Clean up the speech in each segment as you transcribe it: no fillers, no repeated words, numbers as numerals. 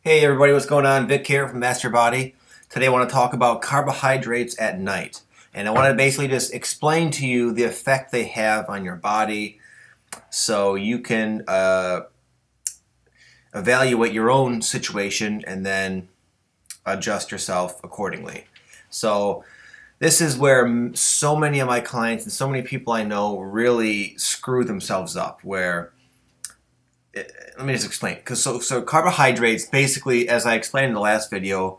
Hey everybody, what's going on? Vic here from Master Body. Today I want to talk about carbohydrates at night. And I want to basically just explain to you the effect they have on your body so you can evaluate your own situation and then adjust yourself accordingly. So this is where so many of my clients and so many people I know really screw themselves up, where let me just explain. So carbohydrates, basically, as I explained in the last video,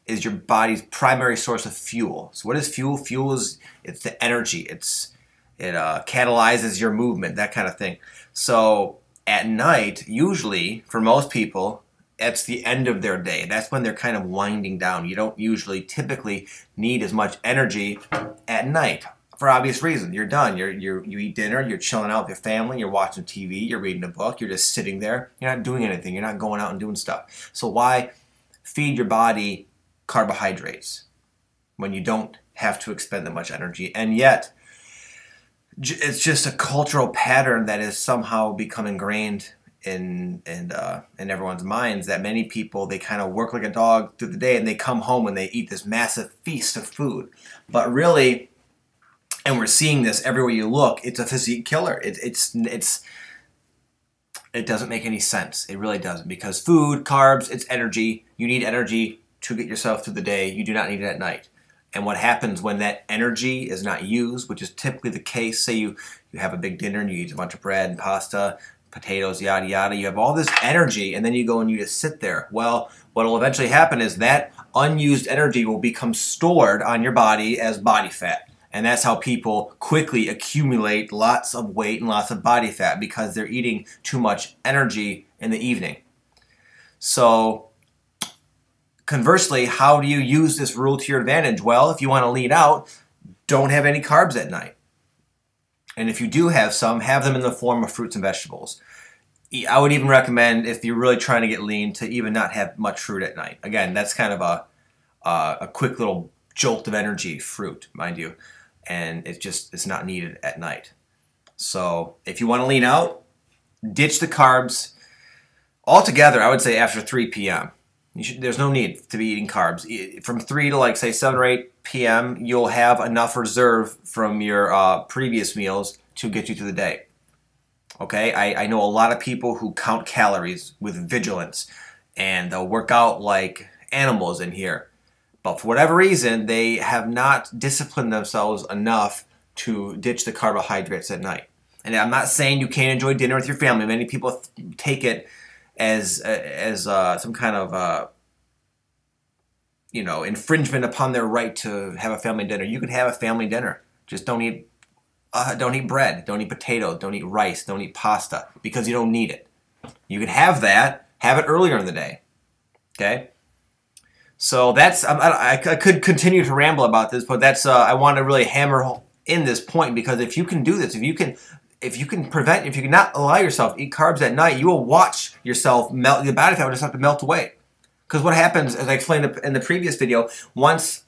is your body's primary source of fuel. So what is fuel? Fuel is it's the energy. It catalyzes your movement, that kind of thing. So at night, usually for most people, it's the end of their day. That's when they're kind of winding down. You don't usually typically need as much energy at night. For obvious reasons. You're done. You eat dinner, you're chilling out with your family, you're watching TV, you're reading a book, you're just sitting there. You're not doing anything. You're not going out and doing stuff. So why feed your body carbohydrates when you don't have to expend that much energy? And yet, it's just a cultural pattern that has somehow become ingrained in everyone's minds, that many people, they kind of work like a dog through the day and they come home and they eat this massive feast of food. But really, and we're seeing this everywhere you look, it's a physique killer. It doesn't make any sense. It really doesn't, because food, carbs, it's energy. You need energy to get yourself through the day. You do not need it at night. And what happens when that energy is not used, which is typically the case, say you have a big dinner and you eat a bunch of bread and pasta, potatoes, yada yada, you have all this energy and then you go and you just sit there. Well, what will eventually happen is that unused energy will become stored on your body as body fat. And that's how people quickly accumulate lots of weight and lots of body fat, because they're eating too much energy in the evening. So conversely, how do you use this rule to your advantage? Well, if you want to lean out, don't have any carbs at night. And if you do have some, have them in the form of fruits and vegetables. I would even recommend, if you're really trying to get lean, to even not have much fruit at night. Again, that's kind of a quick little jolt of energy, fruit, mind you. And it's not needed at night. So if you want to lean out, ditch the carbs altogether. I would say after 3 p.m. There's no need to be eating carbs. From 3 to like say 7 or 8 p.m. you'll have enough reserve from your previous meals to get you through the day. Okay, I know a lot of people who count calories with vigilance, and they'll work out like animals in here. But for whatever reason, they have not disciplined themselves enough to ditch the carbohydrates at night. And I'm not saying you can't enjoy dinner with your family. Many people take it as some kind of infringement upon their right to have a family dinner. You can have a family dinner. Just don't eat bread, don't eat potatoes, don't eat rice, don't eat pasta, because you don't need it. You can have that. Have it earlier in the day. Okay. So that's, I could continue to ramble about this, but that's, I want to really hammer in this point, because if you can do this, if you can not allow yourself to eat carbs at night, you will watch yourself melt, the body fat will just have to melt away. Because what happens, as I explained in the previous video, once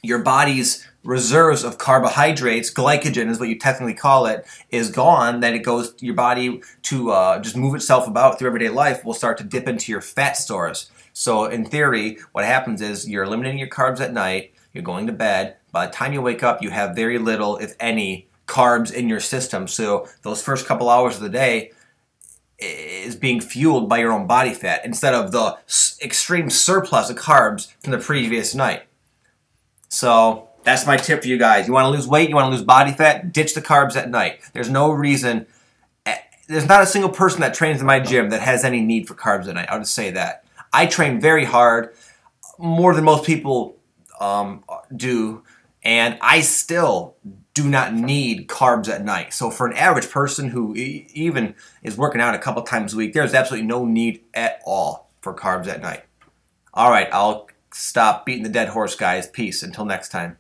your body's reserves of carbohydrates, glycogen is what you technically call it, is gone, then it goes, your body to just move itself about through everyday life will start to dip into your fat stores. So in theory, what happens is you're eliminating your carbs at night, you're going to bed. By the time you wake up, you have very little, if any, carbs in your system. So those first couple hours of the day is being fueled by your own body fat instead of the extreme surplus of carbs from the previous night. So that's my tip for you guys. You want to lose weight, you want to lose body fat, ditch the carbs at night. There's no reason, there's not a single person that trains in my gym that has any need for carbs at night. I'll just say that. I train very hard, more than most people do, and I still do not need carbs at night. So for an average person who even is working out a couple times a week, there's absolutely no need at all for carbs at night. All right, I'll stop beating the dead horse, guys. Peace. Until next time.